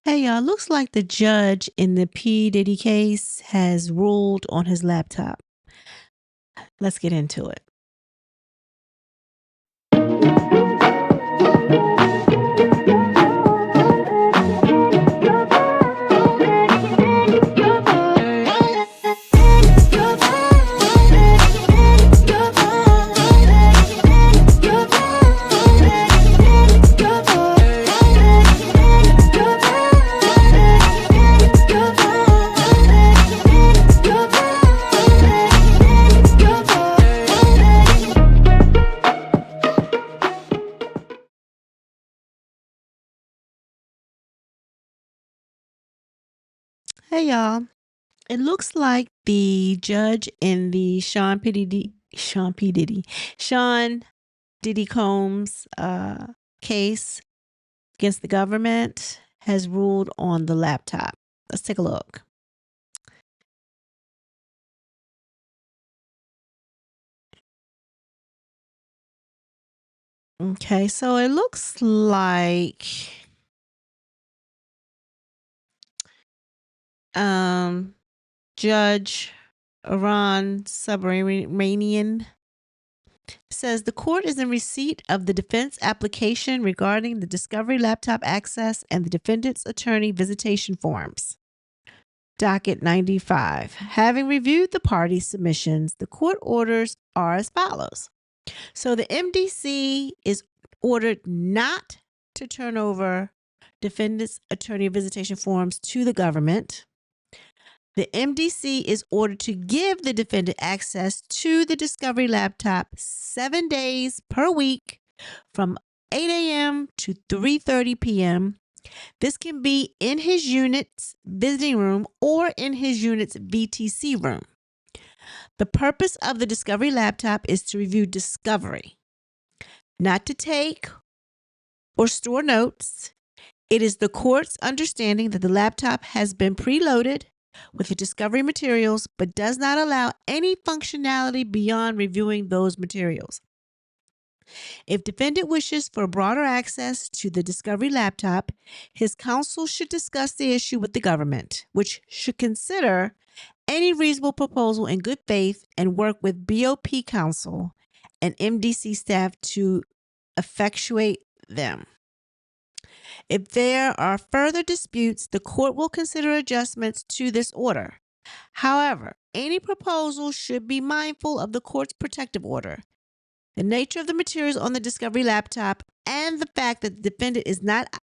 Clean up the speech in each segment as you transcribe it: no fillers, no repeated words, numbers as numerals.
Hey y'all, looks like the judge in the P. Diddy case has ruled on his laptop. Let's get into it. Hey y'all, it looks like the judge in the Sean Diddy Combs case against the government has ruled on the laptop. Let's take a look. Okay, so it looks like Judge Iran Subramanian says the court is in receipt of the defense application regarding the discovery laptop access and the defendant's attorney visitation forms. Docket 95. Having reviewed the party submissions, the court orders are as follows. So the MDC is ordered not to turn over defendant's attorney visitation forms to the government. The MDC is ordered to give the defendant access to the discovery laptop 7 days per week from 8 a.m. to 3:30 p.m. This can be in his unit's visiting room or in his unit's VTC room. The purpose of the discovery laptop is to review discovery, not to take or store notes. It is the court's understanding that the laptop has been preloaded with the discovery materials, but does not allow any functionality beyond reviewing those materials. If defendant wishes for broader access to the discovery laptop, his counsel should discuss the issue with the government, which should consider any reasonable proposal in good faith and work with BOP counsel and MDC staff to effectuate them. If there are further disputes, the court will consider adjustments to this order. However, any proposal should be mindful of the court's protective order, the nature of the materials on the discovery laptop, and the fact that the defendant is not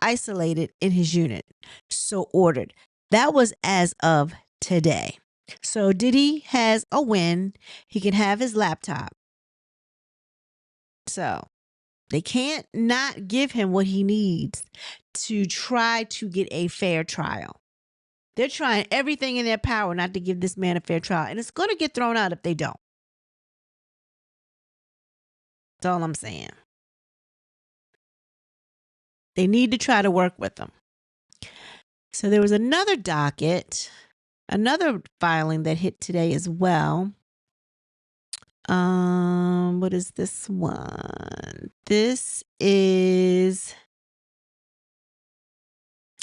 isolated in his unit. So ordered. That was as of today. So Diddy has a win. He can have his laptop. So they can't not give him what he needs to try to get a fair trial. They're trying everything in their power not to give this man a fair trial. And it's going to get thrown out if they don't. That's all I'm saying. They need to try to work with them. So there was another docket, another filing that hit today as well. What is this one? This is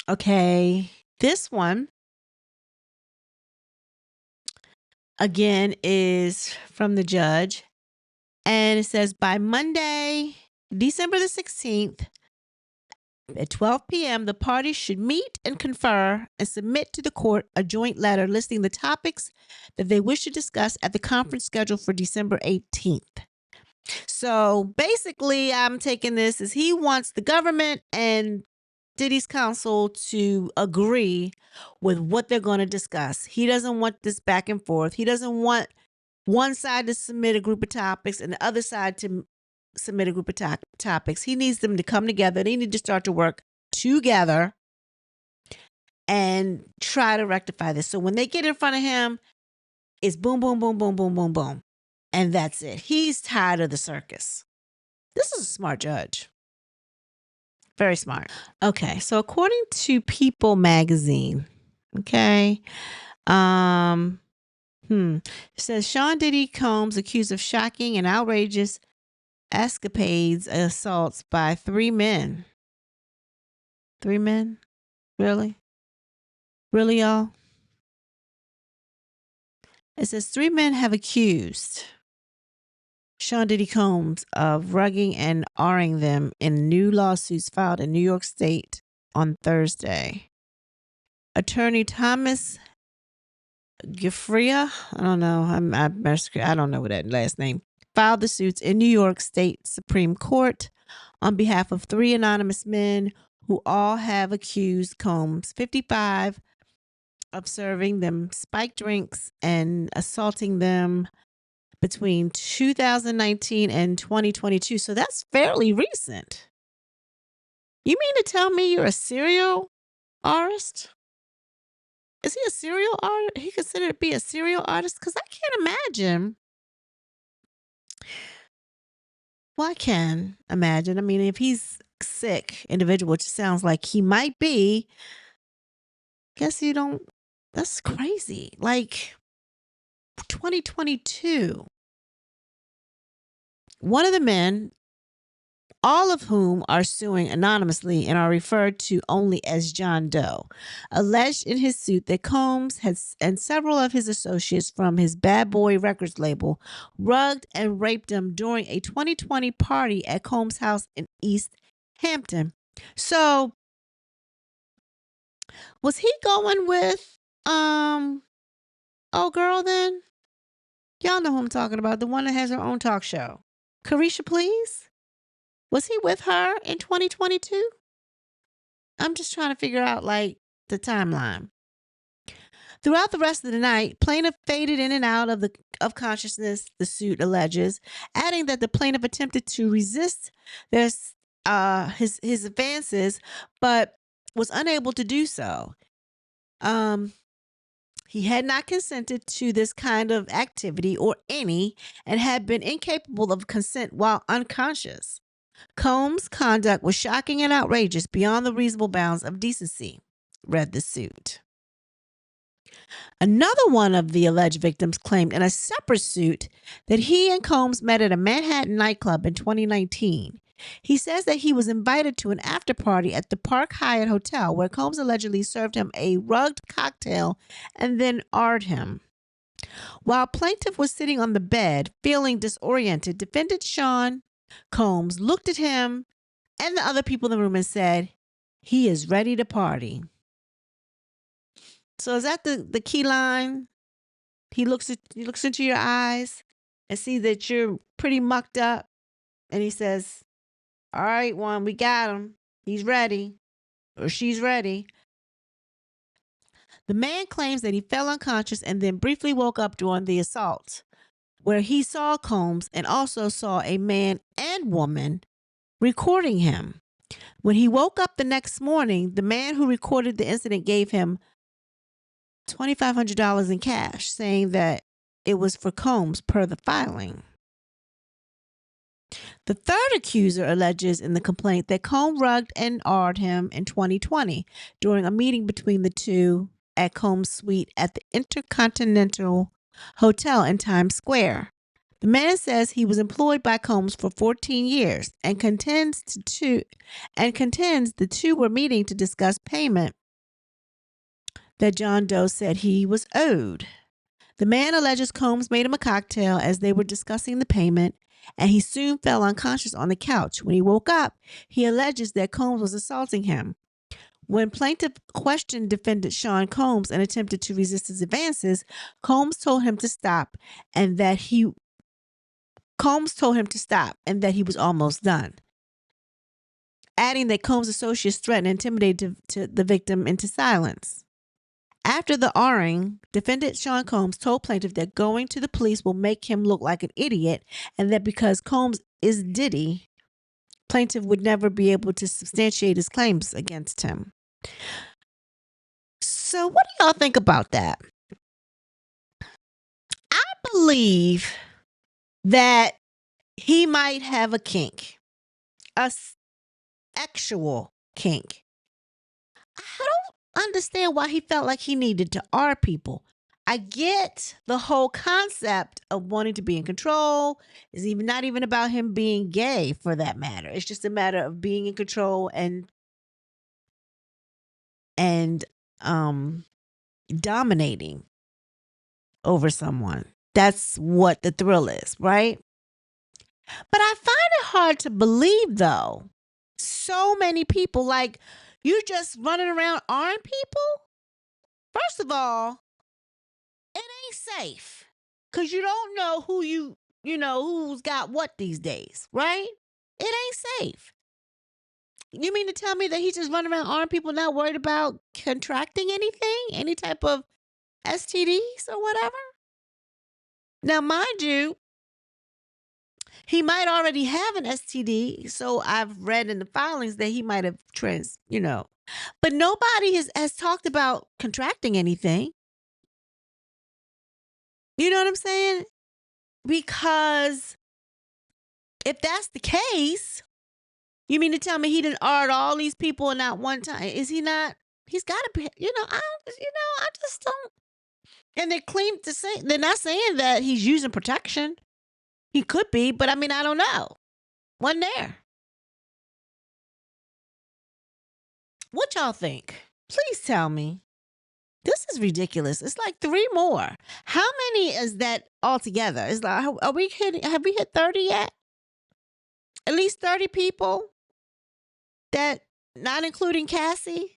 okay. This one again is from the judge, and it says by Monday, December the 16th at 12 p.m., the parties should meet and confer and submit to the court a joint letter listing the topics that they wish to discuss at the conference scheduled for December 18th. So basically, I'm taking this as he wants the government and Diddy's counsel to agree with what they're going to discuss. He doesn't want this back and forth. He doesn't want one side to submit a group of topics and the other side to submit a group of topics. He needs them to come together. They need to start to work together and try to rectify this. So when they get in front of him, it's boom, boom, boom, boom, boom, boom, boom. And that's it. He's tired of the circus. This is a smart judge. Very smart. Okay, so according to People magazine, okay, it says Sean Diddy Combs accused of shocking and outrageous escapades assaults by three men. 3 men? Really? Really, y'all? It says 3 men have accused Sean Diddy Combs of rugging and R-ing them in new lawsuits filed in New York State on Thursday. Attorney Thomas Giuffria, I don't know, I don't know what that last name, filed the suits in New York State Supreme Court on behalf of 3 anonymous men who all have accused Combs, 55, of serving them spiked drinks and assaulting them between 2019 and 2022. So that's fairly recent. You mean to tell me you're a serial artist? Is he a serial artist? He considered to be a serial artist? Because I can't imagine. Well, I can imagine. I mean, if he's sick individual, which sounds like he might be, guess you don't. That's crazy. Like 2022. One of the men, all of whom are suing anonymously and are referred to only as John Doe, alleged in his suit that Combs has and several of his associates from his Bad Boy Records label rugged and raped him during a 2020 party at Combs' house in East Hampton. So, was he going with oh girl then? Y'all know who I'm talking about, the one that has her own talk show. Carisha, please? Was he with her in 2022? I'm just trying to figure out like the timeline. Throughout the rest of the night, plaintiff faded in and out of consciousness, the suit alleges, adding that the plaintiff attempted to resist his advances, but was unable to do so. He had not consented to this kind of activity or any, and had been incapable of consent while unconscious. Combs' conduct was shocking and outrageous beyond the reasonable bounds of decency, read the suit. Another one of the alleged victims claimed in a separate suit that he and Combs met at a Manhattan nightclub in 2019. He says that he was invited to an after party at the Park Hyatt Hotel where Combs allegedly served him a rugged cocktail and then R'd him. While plaintiff was sitting on the bed, feeling disoriented, defendant Sean Combs looked at him and the other people in the room and said, "He is ready to party." So is that the key line? He looks into your eyes and sees that you're pretty mucked up, and he says, "All right, one, we got him. He's ready, or she's ready." The man claims that he fell unconscious and then briefly woke up during the assault, where he saw Combs and also saw a man and woman recording him. When he woke up the next morning, the man who recorded the incident gave him $2,500 in cash, saying that it was for Combs per the filing. The third accuser alleges in the complaint that Combs rugged and R'd him in 2020 during a meeting between the two at Combs' suite at the Intercontinental Hotel in Times Square. The man says he was employed by Combs for 14 years and contends the two were meeting to discuss payment that John Doe said he was owed. The man alleges Combs made him a cocktail as they were discussing the payment, and he soon fell unconscious on the couch. When he woke up, he alleges that Combs was assaulting him. When plaintiff questioned defendant Sean Combs and attempted to resist his advances, Combs told him to stop and that he was almost done, adding that Combs' associates threatened and intimidated the victim into silence. After the R-ing, defendant Sean Combs told plaintiff that going to the police will make him look like an idiot, and that because Combs is Diddy, plaintiff would never be able to substantiate his claims against him. So what do y'all think about that? I believe that he might have a kink, a sexual kink. I don't understand why he felt like he needed to R people. I get the whole concept of wanting to be in control. It's even not even about him being gay for that matter. It's just a matter of being in control and dominating over someone. That's what the thrill is, right? But I find it hard to believe, though. So many people, like, you just running around arming people? First of all, it ain't safe. Because you don't know who's got what these days, right? It ain't safe. You mean to tell me that he just running around arming people, not worried about contracting anything? Any type of STDs or whatever? Now, mind you, he might already have an STD. So I've read in the filings that he might have but nobody has talked about contracting anything. You know what I'm saying? Because if that's the case, you mean to tell me he didn't art all these people in that one time? Is he not? He's got to be, I just don't. And they're not saying that he's using protection. He could be, but I mean, I don't know. Wasn't there? What y'all think? Please tell me. This is ridiculous. It's like 3 more. How many is that altogether? Is like, have we hit 30 yet? At least 30 people that, not including Cassie,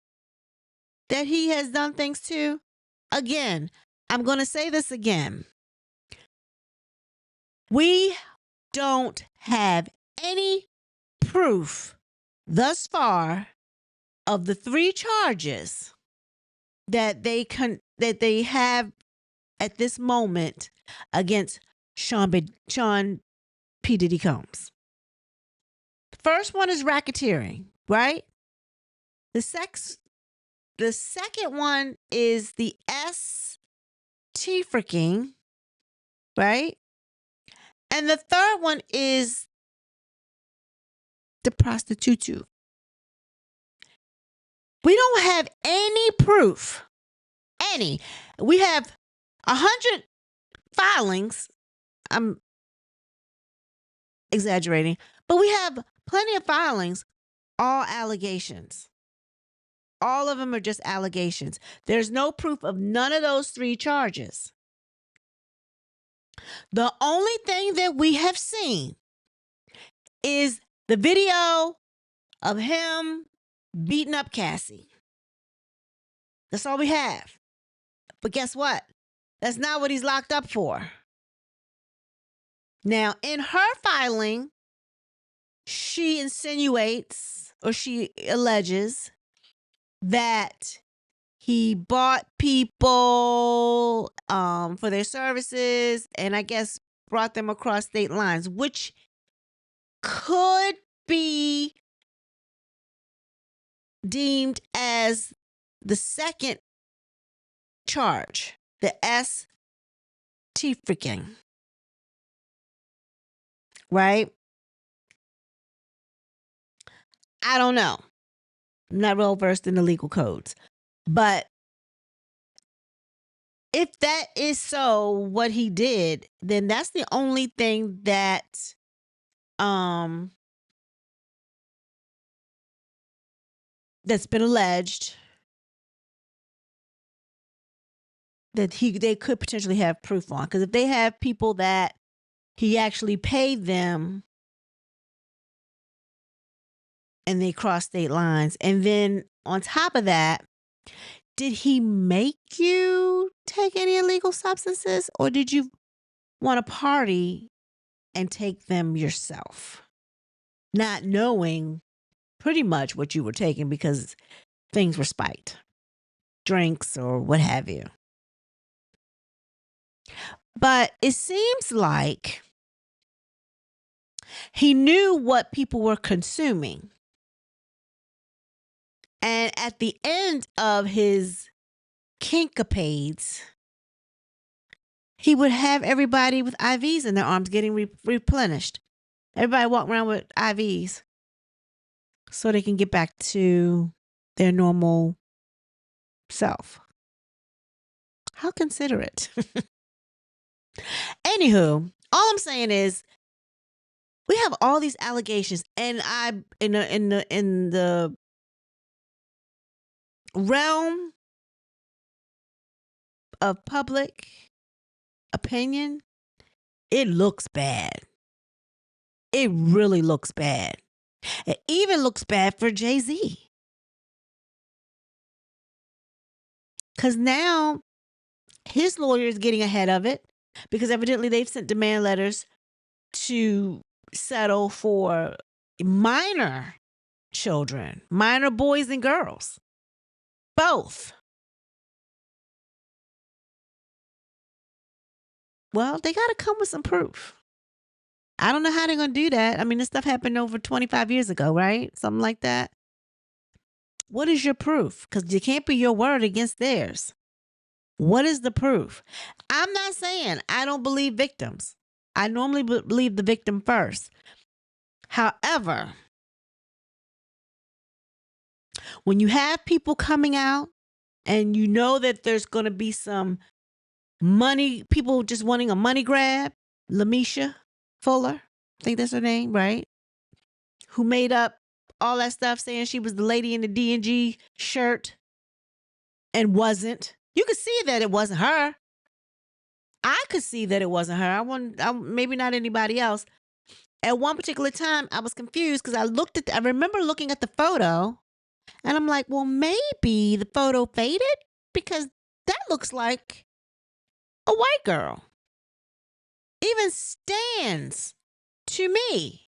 that he has done things to. Again, I'm going to say this again. We don't have any proof thus far of the 3 charges that they have at this moment against Sean P. Diddy Combs. The first one is racketeering, right? The second one is the freaking, right? And the third one is the prostitute. We don't have any proof. Any. We have 100 filings. I'm exaggerating, but we have plenty of filings, all allegations. All of them are just allegations. There's no proof of none of those 3 charges. The only thing that we have seen is the video of him beating up Cassie. That's all we have. But guess what? That's not what he's locked up for. Now, in her filing, she insinuates or she alleges that he bought people for their services and I guess brought them across state lines, which could be deemed as the second charge, the freaking. Right? I don't know. I'm not well versed in the legal codes. But if that is so, what he did, then that's the only thing that that's been alleged that they could potentially have proof on. Because if they have people that he actually paid them and they crossed state lines, and then on top of that, did he make you take any illegal substances, or did you want to party and take them yourself, not knowing pretty much what you were taking because things were spiked, drinks or what have you? But it seems like he knew what people were consuming. And at the end of his kinkapades, he would have everybody with IVs in their arms getting replenished. Everybody walk around with IVs so they can get back to their normal self. How considerate. Anywho, all I'm saying is we have all these allegations, and in the realm of public opinion, it looks bad. It really looks bad. It even looks bad for Jay-Z. Because now his lawyer is getting ahead of it because evidently they've sent demand letters to settle for minor children, minor boys and girls, both. Well, they got to come with some proof. I don't know how they're going to do that. I mean, this stuff happened over 25 years ago, right? Something like that. What is your proof? Because you can't be your word against theirs. What is the proof? I'm not saying I don't believe victims. I normally believe the victim first. However, when you have people coming out and you know that there's going to be some money, people just wanting a money grab, Lamisha Fuller, I think that's her name, right? Who made up all that stuff saying she was the lady in the D&G shirt and wasn't. You could see that it wasn't her. I could see that it wasn't her. Maybe not anybody else. At one particular time, I was confused because I remember looking at the photo and I'm like, well, maybe the photo faded because that looks like a white girl. Even stands to me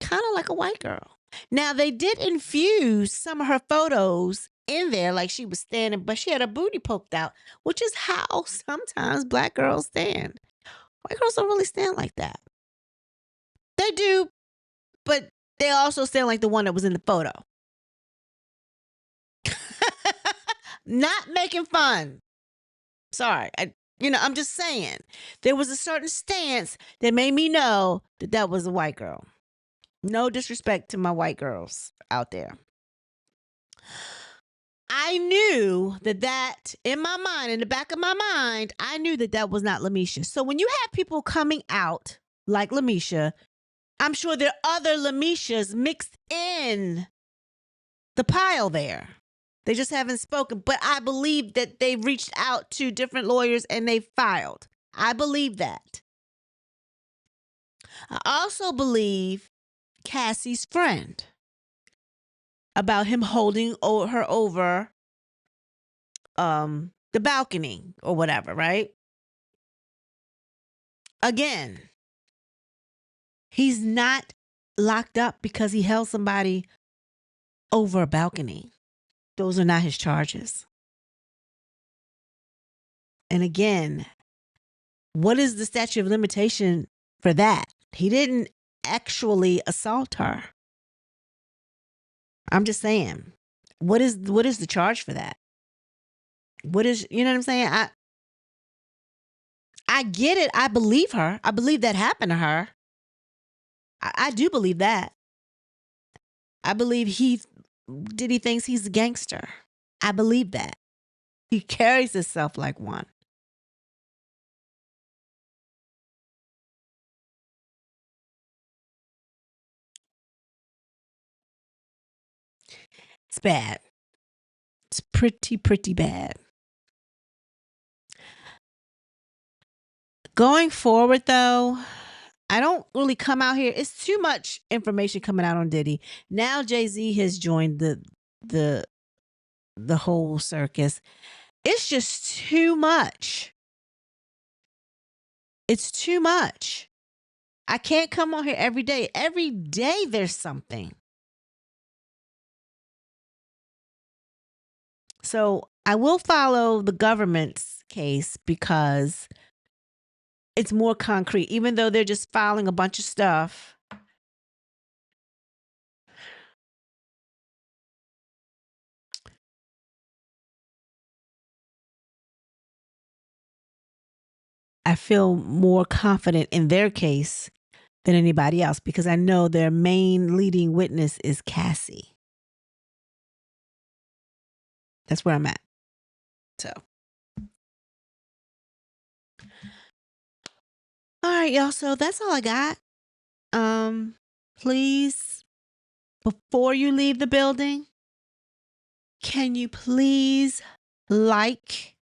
kind of like a white girl. Now, they did infuse some of her photos in there like she was standing, but she had her booty poked out, which is how sometimes black girls stand. White girls don't really stand like that. They do, but they also stand like the one that was in the photo. Not making fun. Sorry. I'm just saying. There was a certain stance that made me know that was a white girl. No disrespect to my white girls out there. I knew that in my mind, in the back of my mind, I knew that was not Lamisha. So when you have people coming out like Lamisha, I'm sure there are other Lamishas mixed in the pile there. They just haven't spoken. But I believe that they reached out to different lawyers and they filed. I believe that. I also believe Cassie's friend about him holding her over the balcony or whatever, right? Again, he's not locked up because he held somebody over a balcony. Those are not his charges. And again, what is the statute of limitation for that? He didn't actually assault her. I'm just saying, what is the charge for that? What is, you know what I'm saying? I get it. I believe her. I believe that happened to her. I do believe that. I believe Diddy thinks he's a gangster. I believe that. He carries himself like one. It's bad. It's pretty bad. Going forward, though, I don't really come out here. It's too much information coming out on Diddy. Now Jay-Z has joined the whole circus. It's just too much. It's too much. I can't come on here every day. Every day there's something. So I will follow the government's case because it's more concrete, even though they're just filing a bunch of stuff. I feel more confident in their case than anybody else because I know their main leading witness is Cassie. That's where I'm at. So. All right, y'all. So that's all I got. Please, before you leave the building, can you please like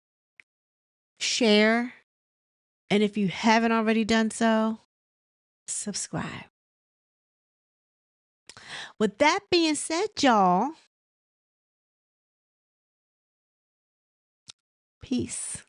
share, and if you haven't already done so, subscribe. With that being said, y'all, peace.